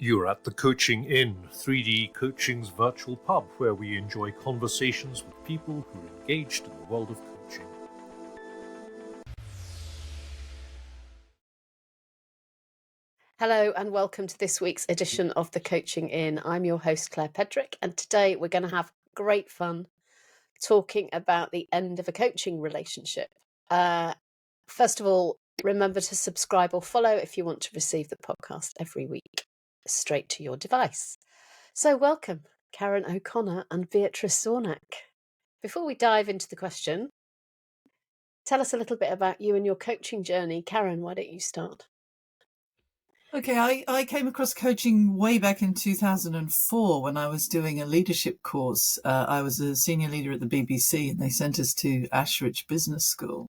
You're at the Coaching Inn, 3D Coaching's virtual pub, where we enjoy conversations with people who are engaged in the world of coaching. Hello and welcome to this week's edition of the Coaching Inn. I'm your host, Claire Pedrick, and today we're going to have great fun talking about the end of a coaching relationship. First of all, remember to subscribe or follow if you want to receive the podcast every week straight to your device. So welcome, Karen O'Connor and Beatrice Zornek. Before we dive into the question, tell us a little bit about you and your coaching journey. Karen, why don't you start? Okay, I came across coaching way back in 2004 when I was doing a leadership course. I was a senior leader at the BBC and they sent us to Ashridge Business School.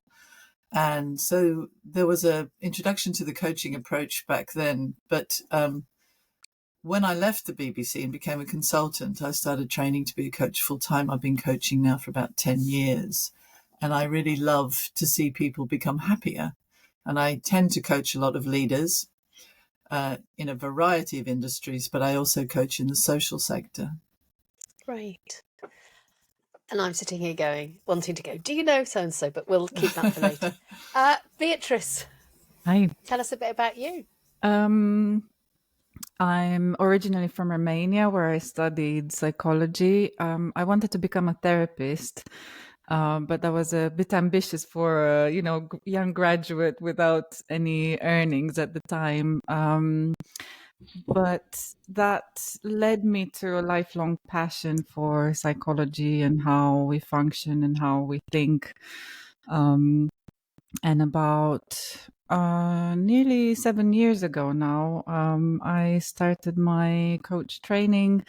And so there was an introduction to the coaching approach back then. But when I left the BBC and became a consultant, I started training to be a coach full time. I've been coaching now for about 10 years. And I really love to see people become happier. And I tend to coach a lot of leaders in a variety of industries, but I also coach in the social sector. Great. And I'm sitting here wanting to go, do you know so-and-so? But we'll keep that for later. Beatrice. Hi. Tell us a bit about you. I'm originally from Romania, where I studied psychology. I wanted to become a therapist, but I was a bit ambitious for a young graduate without any earnings at the time. But that led me to a lifelong passion for psychology and how we function and how we think. And about nearly 7 years ago now, I started my coach training,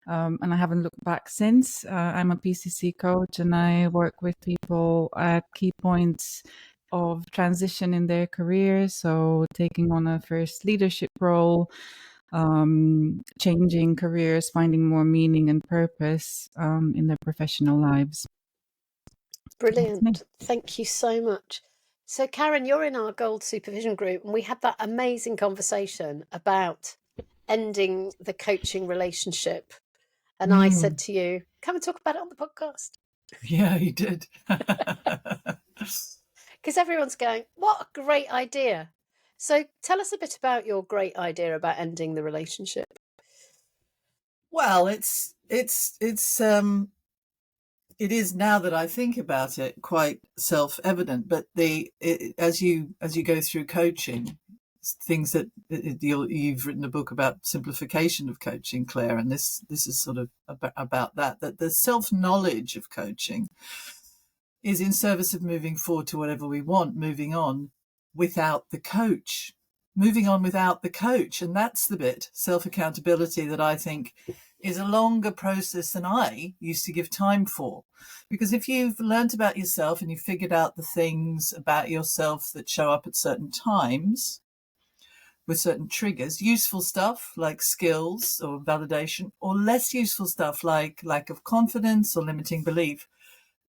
and I haven't looked back since. I'm a PCC coach and I work with people at key points of transition in their career. So taking on a first leadership role, changing careers, finding more meaning and purpose in their professional lives. Brilliant. Thank you so much. So Karen, you're in our Gold Supervision group and we had that amazing conversation about ending the coaching relationship. And I said to you, come and talk about it on the podcast. Yeah, you did. Because everyone's going, what a great idea. So tell us a bit about your great idea about ending the relationship. Well, it is, now that I think about it, quite self-evident. But as you go through coaching, things that you've written a book about simplification of coaching, Claire, and this is sort of about that the self-knowledge of coaching is in service of moving forward to whatever we want, moving on without the coach. And that's the bit, self-accountability, that I think is a longer process than I used to give time for. Because if you've learned about yourself and you've figured out the things about yourself that show up at certain times with certain triggers, useful stuff like skills or validation, or less useful stuff like lack of confidence or limiting belief,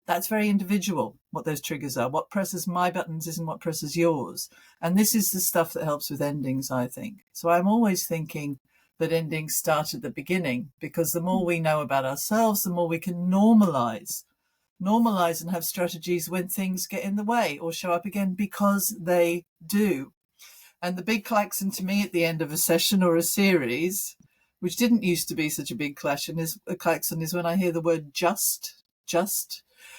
that's very individual, what those triggers are. What presses my buttons isn't what presses yours. And this is the stuff that helps with endings, I think. So I'm always thinking that endings start at the beginning, because the more we know about ourselves, the more we can normalize and have strategies when things get in the way or show up again, because they do. And the big klaxon to me at the end of a session or a series, which didn't used to be such a big klaxon, is when I hear the word just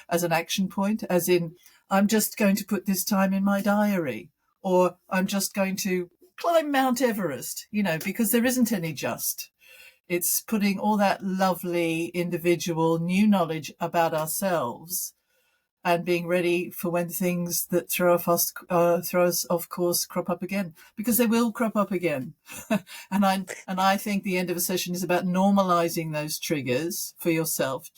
as an action point, as in, I'm just going to put this time in my diary, or I'm just going to climb Mount Everest, because there isn't any just. It's putting all that lovely individual new knowledge about ourselves and being ready for when things that throw us off course crop up again, because they will crop up again. and I think the end of a session is about normalizing those triggers for yourself,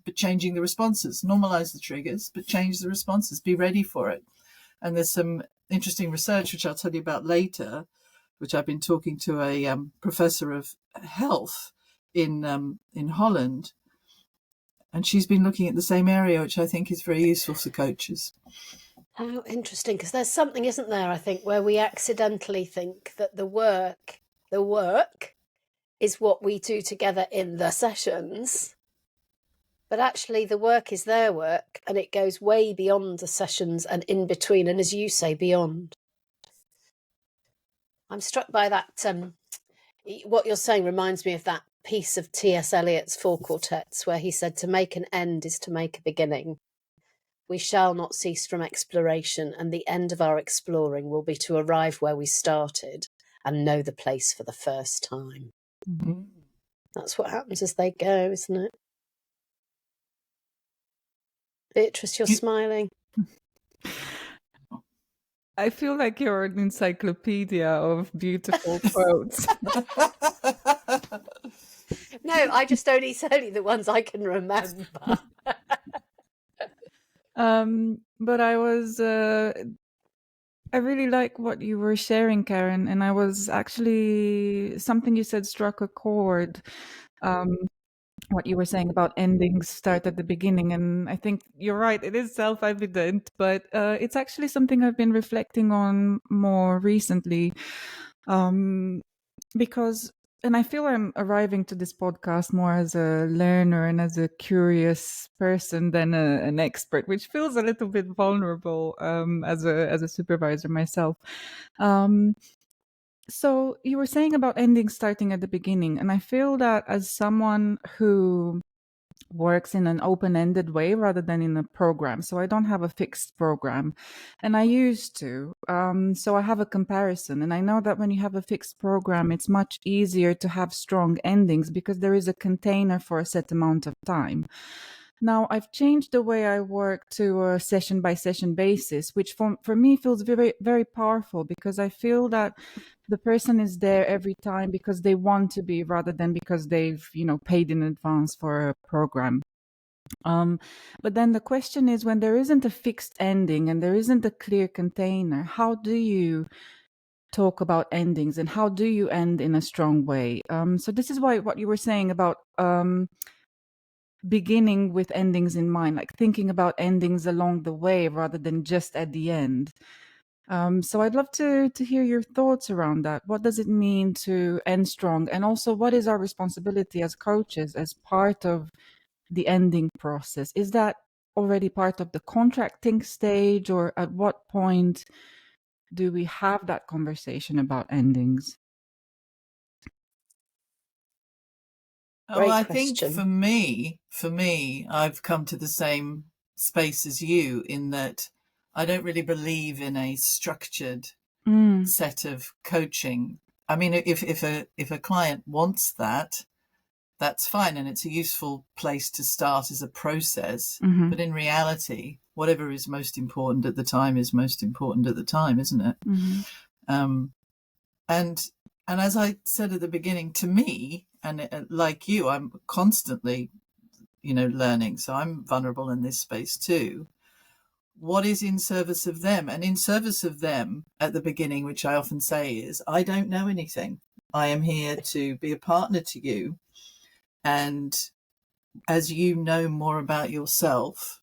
but changing the responses. Normalize the triggers, but change the responses. Be ready for it. And there's some interesting research, which I'll tell you about later, which I've been talking to a professor of health in Holland. And she's been looking at the same area, which I think is very useful for coaches. How interesting, because there's something, isn't there, I think, where we accidentally think that the work is what we do together in the sessions. But actually the work is their work, and it goes way beyond the sessions and in between, and as you say, beyond. I'm struck by that. What you're saying reminds me of that piece of T.S. Eliot's Four Quartets, where he said, to make an end is to make a beginning. We shall not cease from exploration, and the end of our exploring will be to arrive where we started and know the place for the first time. Mm-hmm. That's what happens as they go, isn't it? Beatrice, you're smiling. I feel like you're an encyclopedia of beautiful quotes. No, I just only the ones I can remember. But I really like what you were sharing, Karen, and I was actually, something you said struck a chord. What you were saying about endings start at the beginning, and I think you're right, it is self-evident, but it's actually something I've been reflecting on more recently, because, and I feel I'm arriving to this podcast more as a learner and as a curious person than an expert, which feels a little bit vulnerable as a supervisor myself. So you were saying about endings starting at the beginning, and I feel that as someone who works in an open-ended way rather than in a program. So I don't have a fixed program, and I used to. So I have a comparison, and I know that when you have a fixed program, it's much easier to have strong endings because there is a container for a set amount of time. Now, I've changed the way I work to a session-by-session basis, which for me feels very, very powerful, because I feel that the person is there every time because they want to be, rather than because they've, paid in advance for a program. But then the question is, when there isn't a fixed ending and there isn't a clear container, how do you talk about endings, and how do you end in a strong way? So this is why what you were saying about beginning with endings in mind, like thinking about endings along the way rather than just at the end. So I'd love to hear your thoughts around that. What does it mean to end strong? And also, what is our responsibility as coaches as part of the ending process? Is that already part of the contracting stage, or at what point do we have that conversation about endings? Great I question. think for me, I've come to the same space as you, in that I don't really believe in a structured set of coaching. I mean, if a client wants that, that's fine, and it's a useful place to start as a process. Mm-hmm. But in reality, whatever is most important at the time is most important at the time, isn't it? Mm-hmm. And as I said at the beginning, to me, and like you, I'm constantly, learning. So I'm vulnerable in this space too. What is in service of them? And in service of them at the beginning, which I often say is, I don't know anything. I am here to be a partner to you. And as you know more about yourself,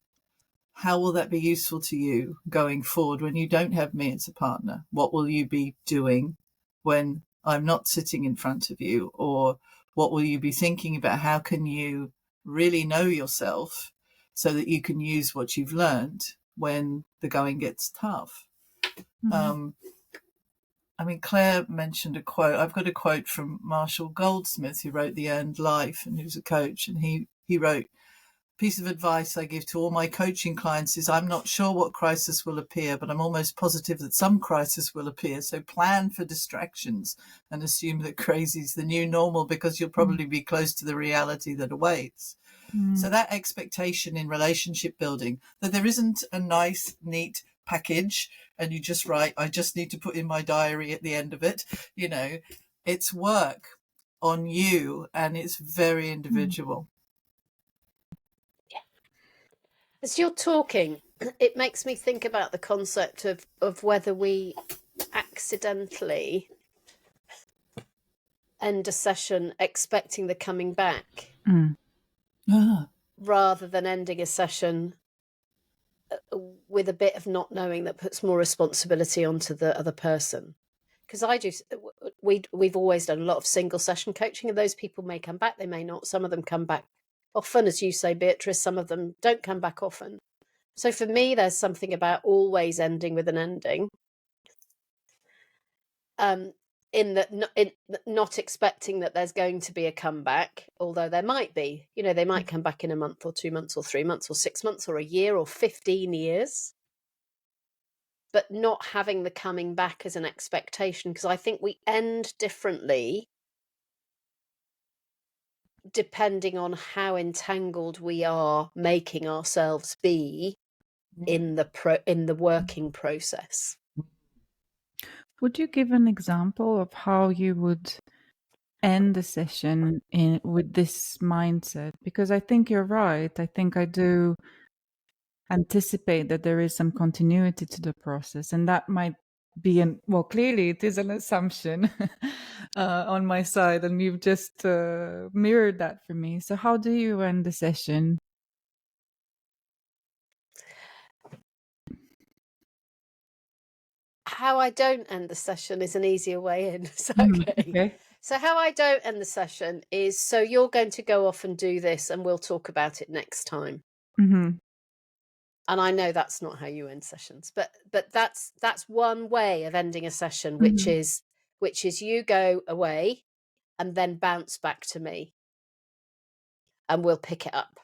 how will that be useful to you going forward when you don't have me as a partner? What will you be doing when I'm not sitting in front of you? Or what will you be thinking about? How can you really know yourself so that you can use what you've learned when the going gets tough? Mm-hmm. I mean, Claire mentioned a quote. I've got a quote from Marshall Goldsmith, who wrote The Earned Life, and he was a coach, and he wrote, piece of advice I give to all my coaching clients is, I'm not sure what crisis will appear, but I'm almost positive that some crisis will appear. So plan for distractions and assume that crazy is the new normal, because you'll probably be close to the reality that awaits. So that expectation in relationship building, that there isn't a nice, neat package and you just write, I just need to put in my diary at the end of it. It's work on you, and it's very individual. As you're talking, it makes me think about the concept of whether we accidentally end a session expecting the coming back rather than ending a session with a bit of not knowing that puts more responsibility onto the other person. Because we've always done a lot of single session coaching, and those people may come back, they may not. Some of them come back often, as you say, Beatrice. Some of them don't come back often. So for me, there's something about always ending with an ending. In that, not expecting that there's going to be a comeback, although there might be. You know, they might come back in a month or 2 months or 3 months or 6 months or a year or 15 years. But not having the coming back as an expectation, because I think we end differently depending on how entangled we are making ourselves be in the working process. Would you give an example of how you would end the session with this mindset? Because I think you're right. I think I do anticipate that there is some continuity to the process, and that might be clearly it is an assumption on my side, and you've just mirrored that for me. So how do you end the session? How I don't end the session is an easier way in. So, okay. So how I don't end the session is, so you're going to go off and do this, and we'll talk about it next time. Mm-hmm. And I know that's not how you end sessions, but that's one way of ending a session, which is you go away and then bounce back to me, and we'll pick it up.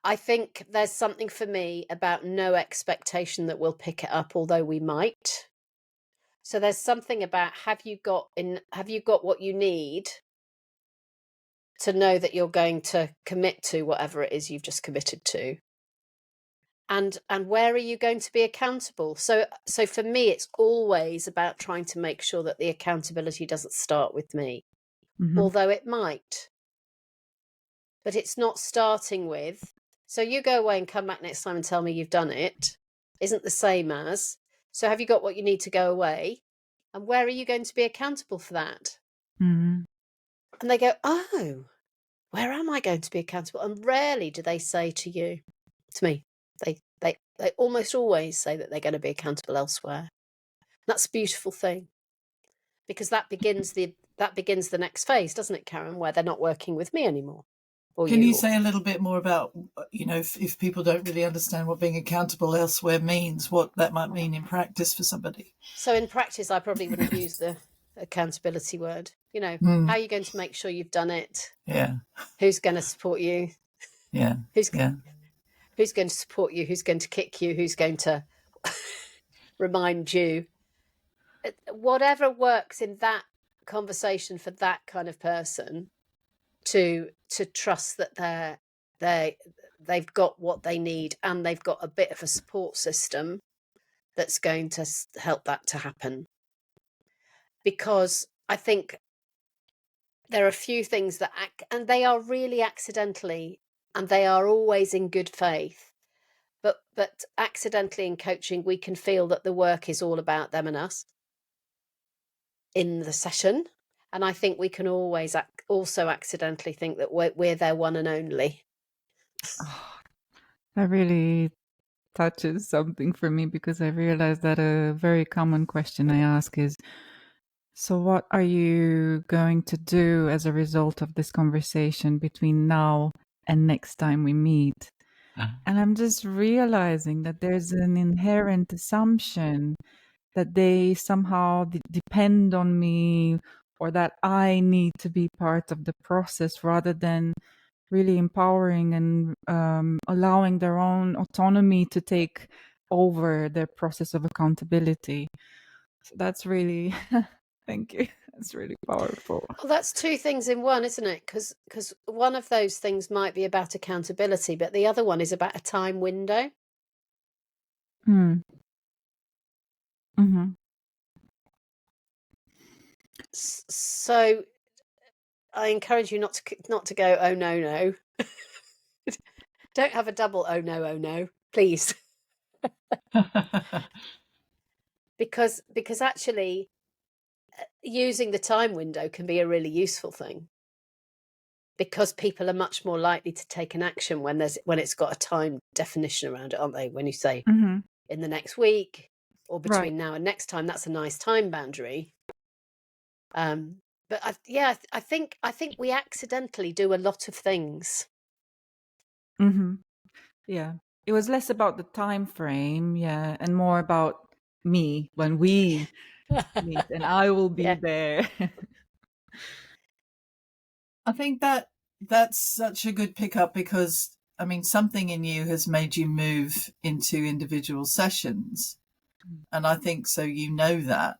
I think there's something for me about no expectation that we'll pick it up, although we might. So there's something about, have you got what you need to know that you're going to commit to whatever it is you've just committed to? And where are you going to be accountable? So for me, it's always about trying to make sure that the accountability doesn't start with me, although it might. But it's not starting with, so you go away and come back next time and tell me you've done it, isn't the same as, so have you got what you need to go away? And where are you going to be accountable for that? And they go, oh, where am I going to be accountable? And rarely do they say to me, they almost always say that they're going to be accountable elsewhere. That's a beautiful thing, because that begins the next phase, doesn't it, Karen, where they're not working with me anymore. Can you say a little bit more about, if people don't really understand what being accountable elsewhere means, what that might mean in practice for somebody? So in practice, I probably wouldn't use the accountability word. How are you going to make sure you've done it? Yeah. Who's going to support you? Yeah. Who's going to support you? Who's going to kick you? Who's going to remind you? Whatever works in that conversation for that kind of person, to trust that they've got what they need, and they've got a bit of a support system that's going to help that to happen. Because I think there are a few things that and they are really accidentally, and they are always in good faith, but accidentally in coaching we can feel that the work is all about them and us in the session. And I think we can always also accidentally think that we're their one and only. Oh, that really touches something for me, because I realized that a very common question I ask is, so what are you going to do as a result of this conversation between now and next time we meet? And I'm just realizing that there's an inherent assumption that they somehow depend on me, or that I need to be part of the process, rather than really empowering and allowing their own autonomy to take over their process of accountability. So that's really, thank you. That's really powerful. Well, that's two things in one, isn't it? Because one of those things might be about accountability, but the other one is about a time window. So I encourage you not to go, oh no. Don't have a double oh no, please. because actually using the time window can be a really useful thing, because people are much more likely to take an action when it's got a time definition around it, aren't they? When you say in the next week or between now and next time, that's a nice time boundary. But I think we accidentally do a lot of things. Mm-hmm. Yeah. It was less about the time frame, yeah, and more about me when we meet, and I will be Yeah. there. I think that's such a good pickup, because I mean, something in you has made you move into individual sessions, and I think so. You know that.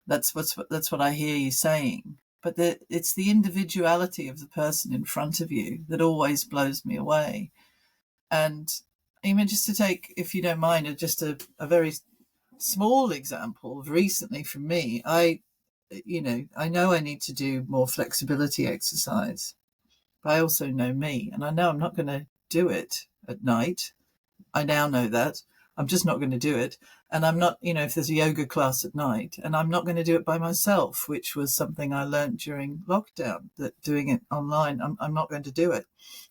That's what I hear you saying. But it's the individuality of the person in front of you that always blows me away. And even just to take, if you don't mind, just a very small example of recently from me, I know I need to do more flexibility exercise, but I also know me, and I know I'm not going to do it at night. I now know that. I'm just not going to do it. And I'm not, if there's a yoga class at night, and I'm not going to do it by myself, which was something I learned during lockdown, that doing it online, I'm not going to do it.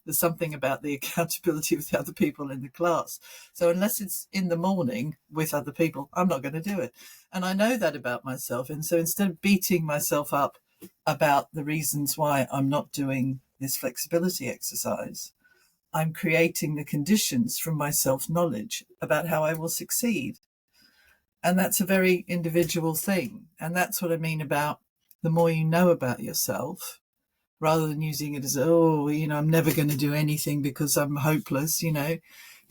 There's something about the accountability of the other people in the class. So unless it's in the morning with other people, I'm not going to do it. And I know that about myself. And so instead of beating myself up about the reasons why I'm not doing this flexibility exercise, I'm creating the conditions from my self-knowledge about how I will succeed. And that's a very individual thing. And that's what I mean about the more you know about yourself, rather than using it as, I'm never going to do anything because I'm hopeless, you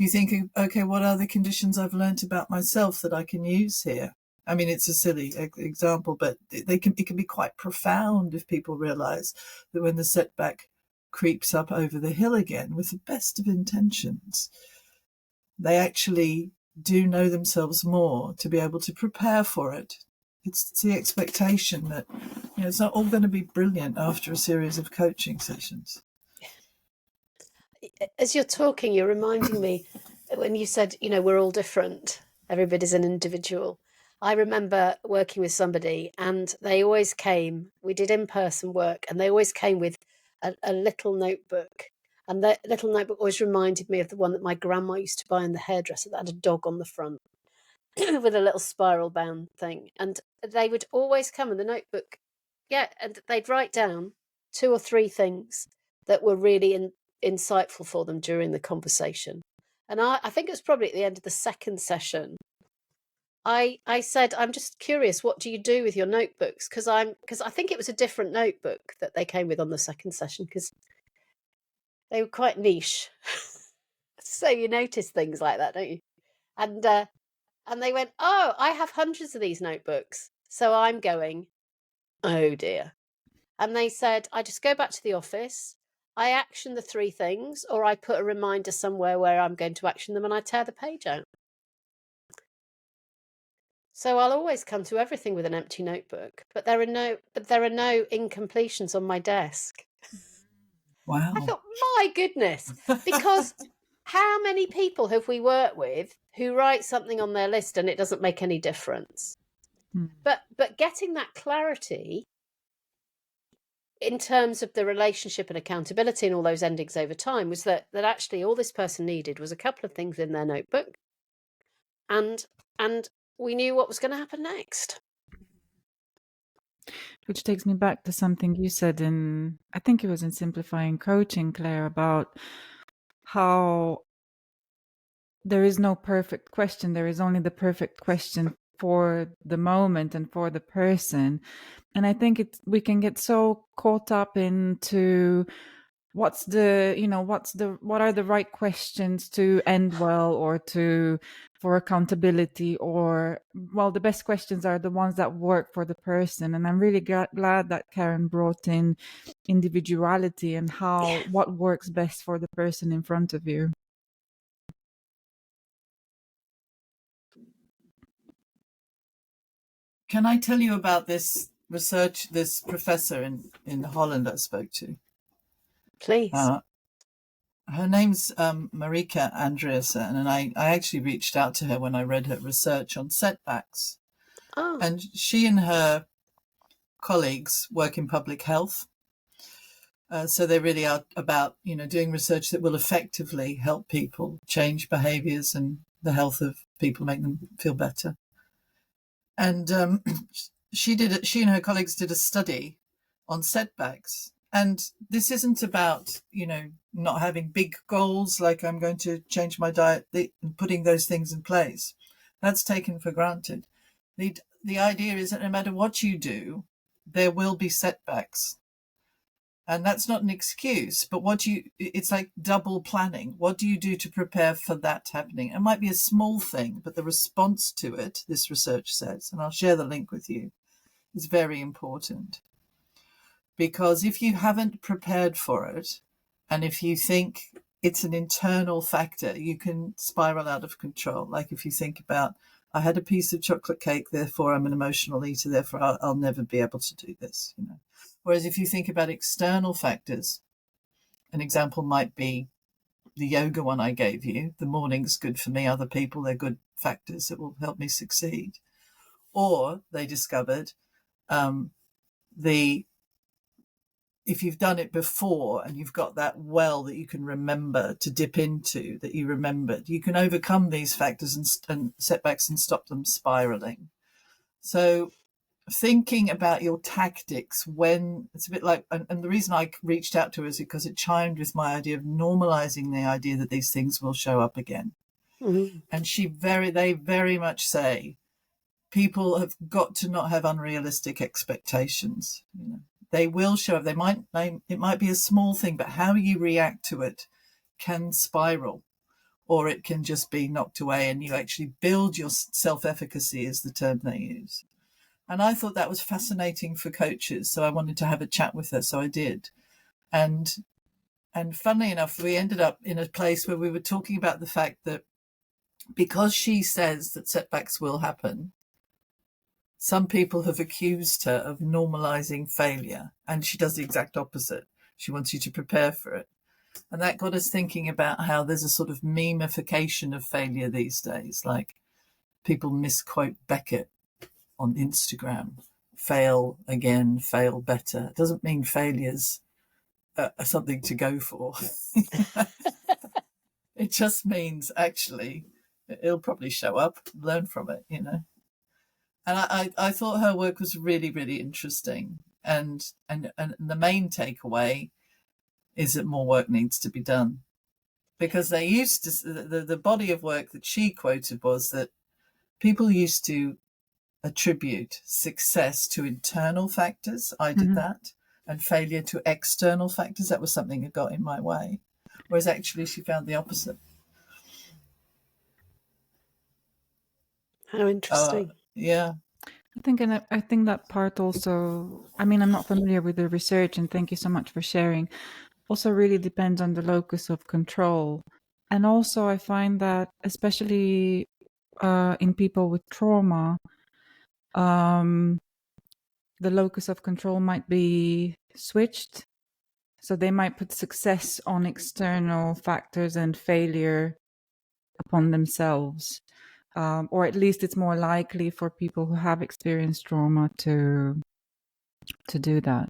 think, okay, what are the conditions I've learnt about myself that I can use here? I mean, it's a silly example, but it can be quite profound if people realize that when the setback creeps up over the hill again with the best of intentions, they actually do know themselves more to be able to prepare for it. It's the expectation that it's not all going to be brilliant after a series of coaching sessions. As you're talking, you're reminding me when you said, we're all different. Everybody's an individual. I remember working with somebody, and they always came. We did in-person work, and they always came with a little notebook. And that little notebook always reminded me of the one that my grandma used to buy in the hairdresser that had a dog on the front with a little spiral bound thing. And they would always come in the notebook. Yeah, and they'd write down 2 or 3 things that were really insightful for them during the conversation. And I think it was probably at the end of the second session, I said, I'm just curious, what do you do with your notebooks? Because I think it was a different notebook that they came with on the second session, because they were quite niche. So you notice things like that, don't you? And they went, oh, I have hundreds of these notebooks. So I'm going, oh dear. And they said, I just go back to the office, I action the 3 things, or I put a reminder somewhere where I'm going to action them, and I tear the page out. So I'll always come to everything with an empty notebook, but there are no incompletions on my desk. Wow. I thought, my goodness, because how many people have we worked with who write something on their list and it doesn't make any difference? But getting that clarity in terms of the relationship and accountability and all those endings over time was that actually all this person needed was a couple of things in their notebook, and we knew what was going to happen next. Which takes me back to something you said I think it was in Simplifying Coaching, Claire, about how there is no perfect question. There is only the perfect question for the moment and for the person. And I think we can get so caught up into what are the right questions to end well, or for accountability, or, well, the best questions are the ones that work for the person. And I'm really glad that Karen brought in individuality and what works best for the person in front of you. Can I tell you about this research, this professor in Holland I spoke to? Please. Her name's Marika Andreasen, and I actually reached out to her when I read her research on setbacks. Oh. And she and her colleagues work in public health. So they really are about, doing research that will effectively help people change behaviours and the health of people, make them feel better. And she and her colleagues did a study on setbacks. And this isn't about, not having big goals like I'm going to change my diet and putting those things in place. That's taken for granted. The idea is that no matter what you do, there will be setbacks. And that's not an excuse, but it's like double planning. What do you do to prepare for that happening? It might be a small thing, but the response to it, this research says, and I'll share the link with you, is very important. Because if you haven't prepared for it, and if you think it's an internal factor, you can spiral out of control. Like if you think about, I had a piece of chocolate cake, therefore I'm an emotional eater, therefore I'll never be able to do this. Whereas if you think about external factors, an example might be the yoga one I gave you. The morning's good for me, other people, they're good factors that will help me succeed. Or they discovered if you've done it before and you've got that well that you can remember to dip into, that you remembered, you can overcome these factors and setbacks and stop them spiraling. So thinking about your tactics when it's a bit like, and the reason I reached out to her is because it chimed with my idea of normalizing the idea that these things will show up again. Mm-hmm. And they very much say people have got to not have unrealistic expectations. They will show up. It might be a small thing, but how you react to it can spiral, or it can just be knocked away and you actually build your self-efficacy, is the term they use. And I thought that was fascinating for coaches. So I wanted to have a chat with her. So I did. And funnily enough, we ended up in a place where we were talking about the fact that because she says that setbacks will happen, some people have accused her of normalizing failure, and she does the exact opposite. She wants you to prepare for it. And that got us thinking about how there's a sort of memification of failure these days. Like people misquote Beckett on Instagram, fail again, fail better. It doesn't mean failures are something to go for. It just means actually it'll probably show up, learn from it, And I thought her work was really, really interesting. And the main takeaway is that more work needs to be done. Because they used to, the body of work that she quoted was that people used to attribute success to internal factors. I did that. And failure to external factors. That was something that got in my way. Whereas actually she found the opposite. How interesting. Yeah. I think that part also, I'm not familiar with the research, and thank you so much for sharing, also really depends on the locus of control. And also I find that especially in people with trauma, the locus of control might be switched. So they might put success on external factors and failure upon themselves. Or at least it's more likely for people who have experienced trauma to do that.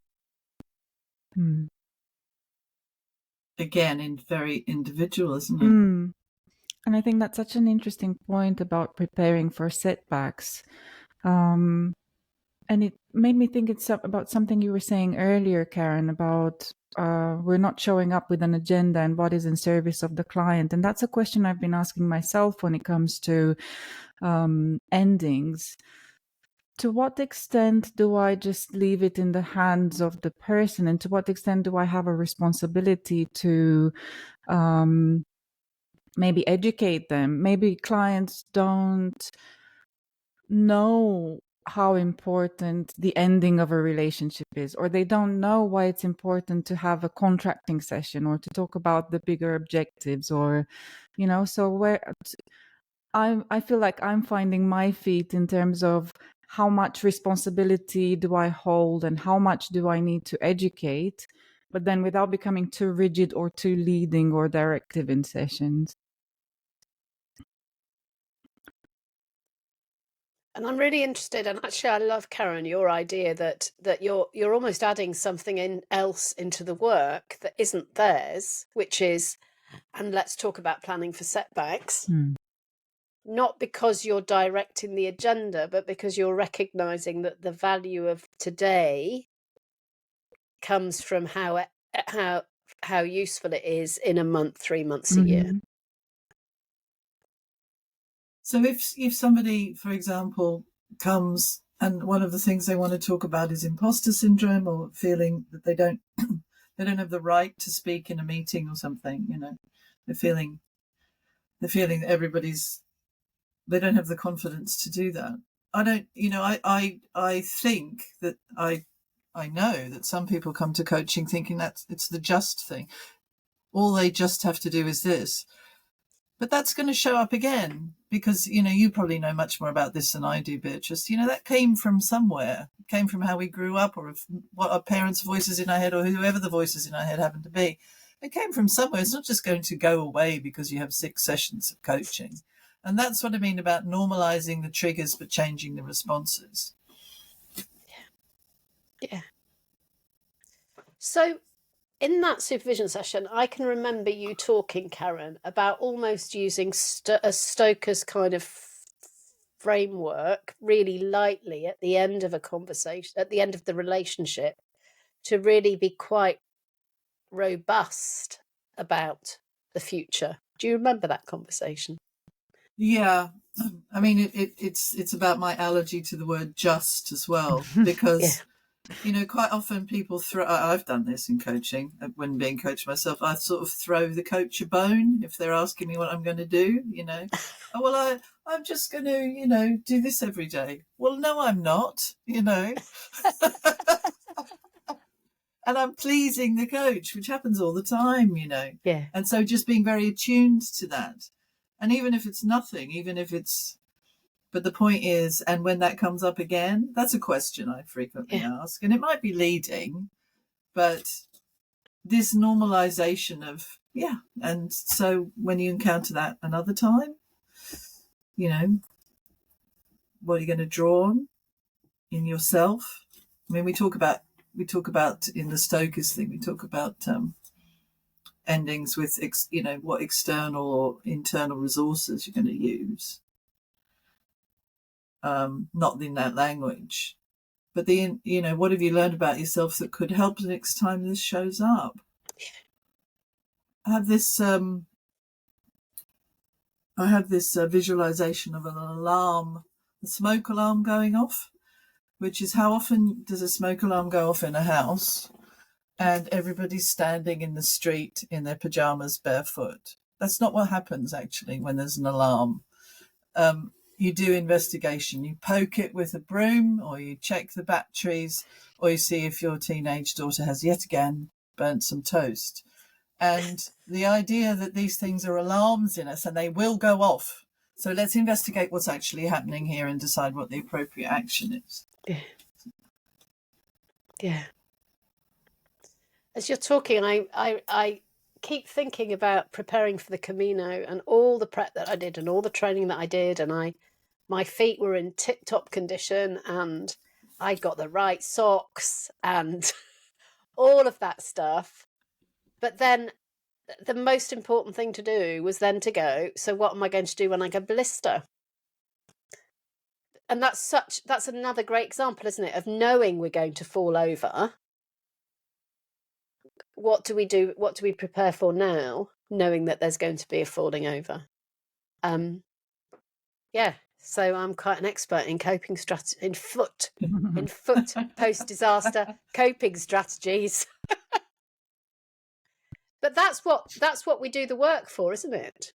Again, very individual, isn't it? And I think that's such an interesting point about preparing for setbacks. And it made me think about something you were saying earlier, Karen, about we're not showing up with an agenda and what is in service of the client. And that's a question I've been asking myself when it comes to endings. To what extent do I just leave it in the hands of the person? And to what extent do I have a responsibility to maybe educate them? Maybe clients don't know how important the ending of a relationship is, or they don't know why it's important to have a contracting session or to talk about the bigger objectives, or so where I feel like I'm finding my feet in terms of how much responsibility do I hold and how much do I need to educate, but then without becoming too rigid or too leading or directive in sessions. And I'm really interested, and actually I love, Karen, your idea that you're almost adding something else into the work that isn't theirs, which is, and let's talk about planning for setbacks. not because you're directing the agenda, but because you're recognizing that the value of today comes from how useful it is in a month, 3 months, a year. So if somebody, for example, comes and one of the things they want to talk about is imposter syndrome, or feeling that they don't they don't have the right to speak in a meeting or something, they're feeling that they don't have the confidence to do that. I don't, I think that I know that some people come to coaching thinking that it's the just thing. All they just have to do is this. But that's going to show up again because, you probably know much more about this than I do, Beatrice. That came from somewhere. It came from how we grew up, or what our parents' voices in our head, or whoever the voices in our head happen to be. It came from somewhere. It's not just going to go away because you have 6 sessions of coaching. And that's what I mean about normalizing the triggers but changing the responses. Yeah. So in that supervision session, I can remember you talking, Karen, about almost using a Stoker's kind of framework really lightly at the end of a conversation, at the end of the relationship, to really be quite robust about the future. Do you remember that conversation? Yeah. I mean, it's about my allergy to the word just as well, because quite often people I've done this in coaching when being coached myself. I sort of throw the coach a bone if they're asking me what I'm going to do. Oh, well, I'm just going to do this every day. Well, no, I'm not. And I'm pleasing the coach, which happens all the time. Yeah. And so just being very attuned to that, and even if it's nothing, but the point is, and when that comes up again, that's a question I frequently ask, and it might be leading, but this normalization of, and so when you encounter that another time, what are you going to draw on in yourself? I mean, we talk about in the Stoker's thing, we talk about endings with, what external or internal resources you're going to use. Not in that language, but what have you learned about yourself that could help the next time this shows up? I have this visualization of an alarm, a smoke alarm going off, which is, how often does a smoke alarm go off in a house and everybody's standing in the street in their pajamas barefoot? That's not what happens actually when there's an alarm. You do investigation. You poke it with a broom, or you check the batteries, or you see if your teenage daughter has yet again burnt some toast. And the idea that these things are alarms in us and they will go off. So let's investigate what's actually happening here and decide what the appropriate action is. Yeah. As you're talking, I keep thinking about preparing for the Camino and all the prep that I did and all the training that I did, and my feet were in tip-top condition and I got the right socks and all of that stuff. But then the most important thing to do was then to go, so what am I going to do when I go blister? And that's another great example, isn't it, of knowing we're going to fall over. What do we do? What do we prepare for now, knowing that there's going to be a falling over? So I'm quite an expert in coping strategy, in foot post-disaster coping strategies. But that's what we do the work for, isn't it?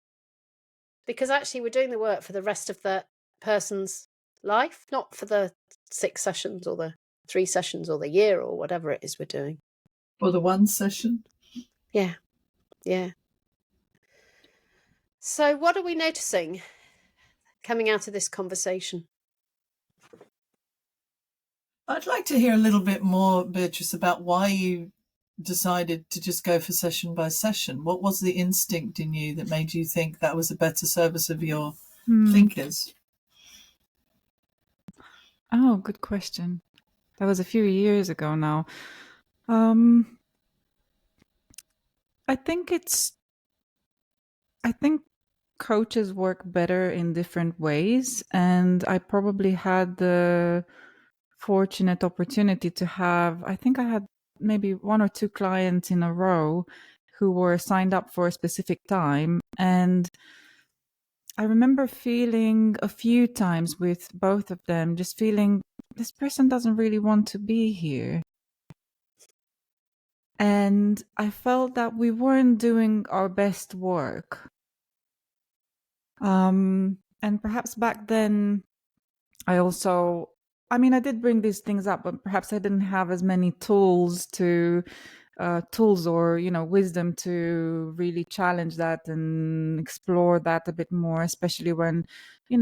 Because actually we're doing the work for the rest of the person's life, not for the 6 sessions or the 3 sessions or the year or whatever it is we're doing. Or the 1 session. Yeah. So what are we noticing coming out of this conversation? I'd like to hear a little bit more, Beatrice, about why you decided to just go for session by session. What was the instinct in you that made you think that was a better service of your thinkers? Oh, good question. That was a few years ago now. I think coaches work better in different ways. And I probably had the fortunate opportunity to have, I think I had maybe 1 or 2 clients in a row who were signed up for a specific time. And I remember feeling a few times with both of them, just feeling this person doesn't really want to be here. And I felt that we weren't doing our best work. And perhaps back then, I did bring these things up, but perhaps I didn't have as many tools or, wisdom to really challenge that and explore that a bit more, especially when,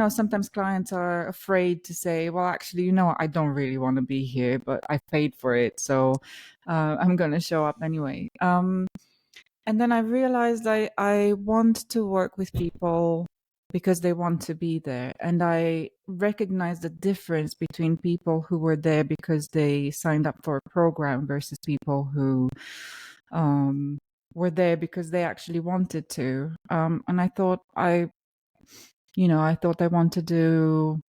sometimes clients are afraid to say, well, actually, I don't really want to be here, but I paid for it. So I'm going to show up anyway. And then I realized I want to work with people because they want to be there. And I recognized the difference between people who were there because they signed up for a program versus people who were there because they actually wanted to. And I thought I want to do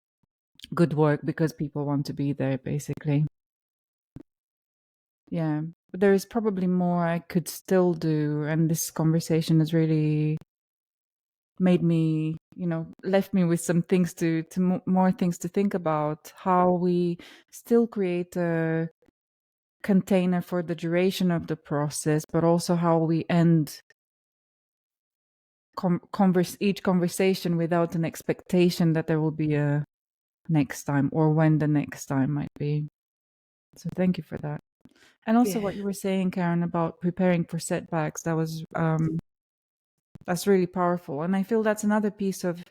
good work because people want to be there, basically. Yeah. But there is probably more I could still do. And this conversation has really made me, left me with some things more things to think about, how we still create a container for the duration of the process, but also how we end each conversation without an expectation that there will be a next time or when the next time might be. So thank you for that. And also what you were saying, Karen, about preparing for setbacks, that was that's really powerful. And I feel that's another piece of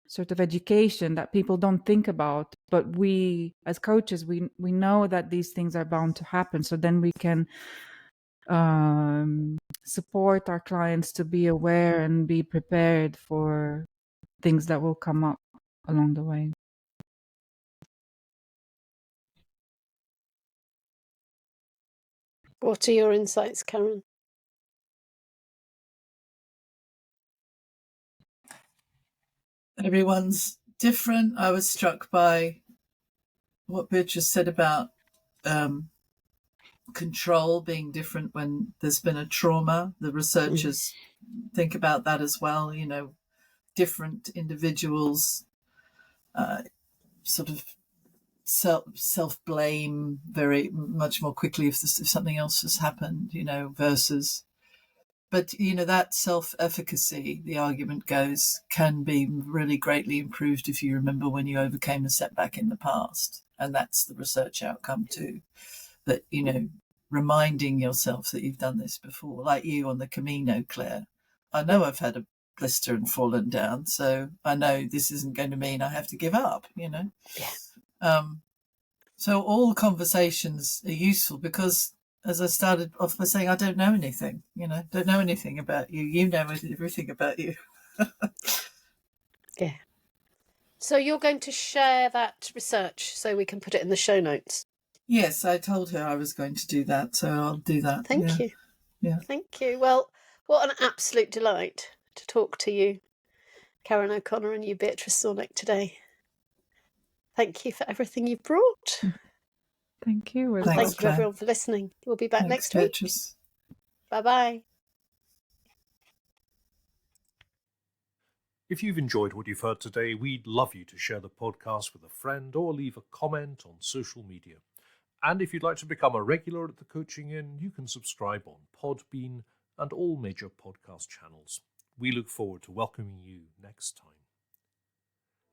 sort of education that people don't think about, but we as coaches, we know that these things are bound to happen. So then we can support our clients to be aware and be prepared for things that will come up along the way. What are your insights, Karen? Everyone's different. I was struck by what Beatrice said about control being different when there's been a trauma. The researchers think about that as well. Different individuals sort of self-blame very much more quickly if something else has happened, versus. But, that self-efficacy, the argument goes, can be really greatly improved if you remember when you overcame a setback in the past. And that's the research outcome too. That, reminding yourself that you've done this before, like you on the Camino, Claire. I know I've had a blister and fallen down, so I know this isn't going to mean I have to give up, Yeah. So all conversations are useful because, as I started off by saying, I don't know anything, don't know anything about you. You know everything about you. Yeah. So you're going to share that research so we can put it in the show notes? Yes, I told her I was going to do that, so I'll do that. Thank you. Yeah. Thank you. Well, what an absolute delight to talk to you, Karen O'Connor, and you, Beatrice Zornek, today. Thank you for everything you've brought. Thank you. And thank you, everyone, for listening. We'll be back next week. Bye-bye. If you've enjoyed what you've heard today, we'd love you to share the podcast with a friend or leave a comment on social media. And if you'd like to become a regular at the Coaching Inn, you can subscribe on Podbean and all major podcast channels. We look forward to welcoming you next time.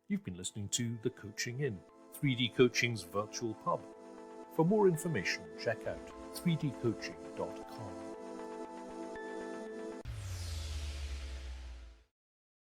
You've been listening to The Coaching Inn, 3D Coaching's virtual pub. For more information, check out 3dcoaching.com.